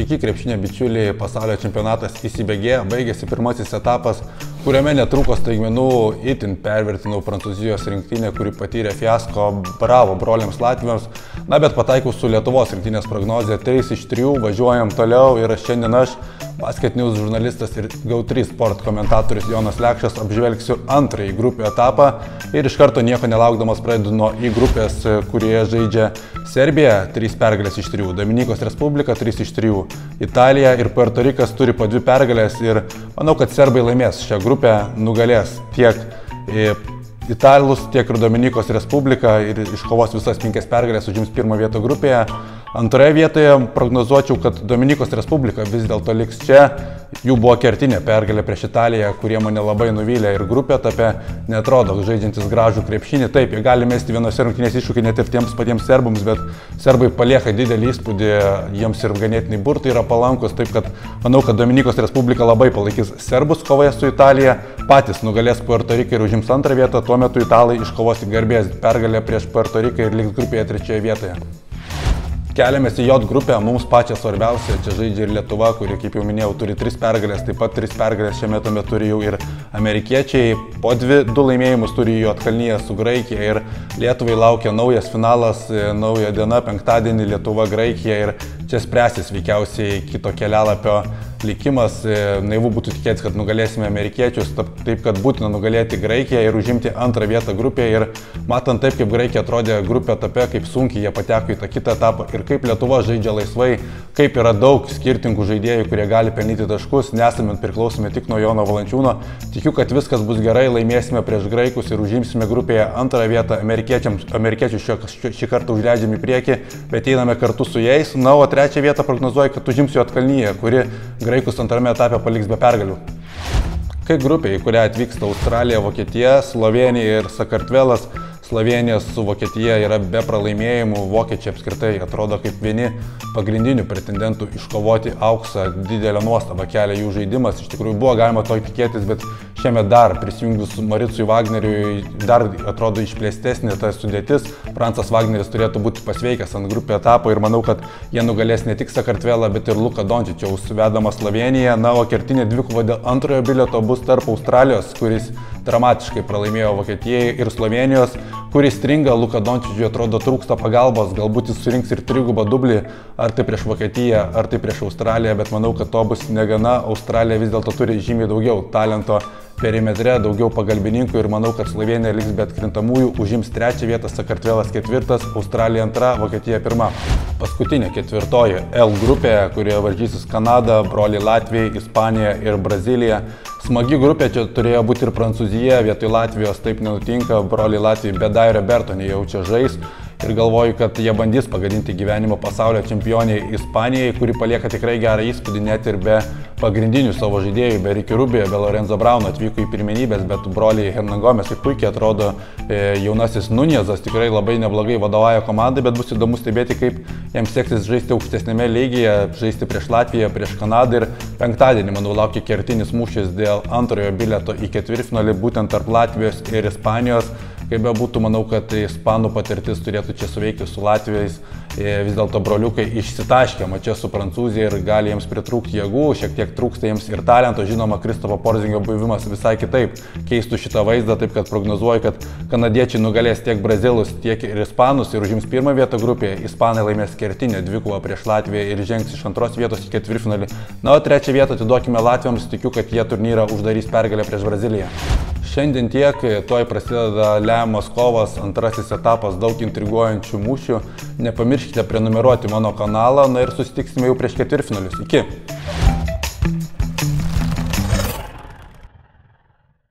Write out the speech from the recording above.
Sveiki, krepšinio bičiuliai, pasaulio čempionatas įsibėgėjo, baigėsi pirmasis etapas, kuriame netrūko staigmenų, itin pervertinau Prancūzijos rinktinę, kuri patyrė fiasko, bravo broliams latviams, bet pataikiau su Lietuvos rinktinės prognozė 3 iš 3, važiuojam toliau ir šiandien aš, Basket News žurnalistas ir GO3 Sport komentatorius Jonas Lekšas apžvelgsiu antrąjį grupių etapą ir iš karto nieko nelaukdamas pradedu nuo I grupės, kurioje žaidžia Serbija 3 pergalės iš 3, Dominikos Respublika 3 iš 3, Italija ir Puerto Rikas turi po 2 pergalės ir manau, kad serbai laimės šią grupę, nugalės tiek Italus, tiek ir Dominikos Respublika ir iškovos visas 5 pergalės, užims pirmą vietą grupėje. Antroje vietoje prognozuočiau, kad Dominikos Respublika vis dėlto liks čia. Jų buvo kertinė pergalė prieš Italiją, kurie mane labai nuvylė ir grupė etape neatrodo žaidžiantis gražų krepšinį. Taip, jie gali mesti vienose rungtynės iššūkį net ir tiems patiems serbams, bet serbai palieka didelį įspūdį, jiems ir ganėtinai burtai yra palankus, taip kad manau, kad Dominikos Respublika labai palaikys serbus kovoje su Italija, patys nugalės Puerto Riką ir užims antrą vietą, tuo metu italai iškovos garbės pergalę prieš Puerto Riką ir liks grupėje 3 vietoje. Keliamės į J grupę, mums pačią svarbiausia, čia žaidžia ir Lietuva, kuri, kaip jau minėjau, turi 3 pergalės, taip pat 3 pergalės šiame tame turi jau ir amerikiečiai, po 2 laimėjimus turi Juodkalnyje su Graikija ir Lietuvai laukia naujas finalas, nauja diena, penktadienį Lietuva Graikija ir čia spręsis veikiausiai kito kelialapio likimas, naivu būtų tikėtis, kad nugalėsime amerikiečius, taip kad būtina nugalėti Graikiją ir užimti antrą vietą grupėje ir matant taip, kaip Graikija atrodė grupė etape, kaip sunkiai jie pateko į tą kitą etapą ir kaip Lietuva žaidžia laisvai, kaip yra daug skirtingų žaidėjų, kurie gali pelnyti taškus, nesame priklausomi tik nuo Jono Valančiūno, tikiu, kad viskas bus gerai, laimėsime prieš graikus ir užimsime grupėje antrą vietą, amerikiečius šį kartą užleidžiam į priekį, bet einame kartu su jais, na, o trečią vietą prognozuoju, kad užims Juodkalnyje, kuri graikus antrame etape paliks be pergalių. Kai grupė, į kurią atvyksta Australija, Vokietija, Slovėnija ir Sakartvelas, Slovėnija su Vokietija yra be pralaimėjimų, vokiečiai apskritai atrodo kaip vieni pagrindinių pretendentų iškovoti auksą, didelę nuostabą kelia jų žaidimas, iš tikrųjų buvo galima to tikėtis, bet šiemet dar prisijungus Maricui Wagneriui dar atrodo išplėstesnė ta sudėtis, Francas Wagneris turėtų būti pasveikęs ant grupė etapo ir manau, kad jie nugalės ne tik Sakartvelą, bet ir Luką Dončičiaus vedamą Slovėniją, na, o kertinė dvikova dėl antrojo bilieto bus tarp Australijos, kuris dramatiškai pralaimėjo Vokietijai ir Slovėnijos, kuris stringa, Luka Dončičiui atrodo trūksta pagalbos, galbūt jis surinks ir 3 dublį, ar tai prieš Vokietiją, ar tai prieš Australiją, bet manau, kad to bus negana, Australija vis dėlto turi žymiai daugiau talento perimetre, daugiau pagalbininkų ir manau, kad Slovėnija liks be atkrintamųjų, užims 3 vietą, Sakartvelas 4, Australija 2, Vokietija 1. Paskutinė 4 L grupė, kurioje varžysis Kanada, broliai Latvijai, Ispanija ir Brazilija. Smagi grupė, čia turėjo būti ir Prancūzija, vietoj Latvijos taip nenutinka, broliai Latvijai be Dairio Berto nejaučia žais ir galvoju, kad jie bandys pagadinti gyvenimo pasaulio čempioniai Ispanijai, kuri palieka tikrai gerą įspūdį net ir be pagrindinių savo žaidėjų, be Ricky Rubio, be Lorenzo Brauno atvyko į pirmenybės, bet broliai Hernan Gomez ir puikiai atrodo jaunasis Nunezas, tikrai labai neblogai vadovauja komandai, bet bus įdomu stebėti, kaip jiems seksis žaisti aukštesnėme lygyje, žaisti prieš Latviją, prieš Kanadą ir penktadienį, manau, laukia kertinis mūšis dėl antrojo bilieto į ketvirtfinalį, būtent tarp Latvijos ir Ispanijos. Kaip be būtų, manau, kad ispanų patirtis turėtų čia suveikti su Latvijais, vis dėlto broliukai išsitaškė mače su Prancūzija ir gali jiems pritrūkti jėgų, šiek tiek trūksta jiems ir talento, žinoma, Kristofo Porzingio buvimas visai kitaip keistų šitą vaizdą, taip kad prognozuoju, kad kanadiečiai nugalės tiek brazilus, tiek ir ispanus ir užims pirmą vietą grupėje, ispanai laimės kertinę dvikovą prieš Latviją ir žengs iš 2 vietos į ketvirtfinalį, na, o 3 vietą atiduokime latviams, tikiu, kad jie turnyrą uždarys pergalę prieš Braziliją. Šiandien tiek, tuoj prasideda lemiamos kovos, antrasis etapas, daug intriguojančių mūšių. Nepamirškite prenumeruoti mano kanalą, na ir susitiksime jau prieš ketvirtfinalius. Iki!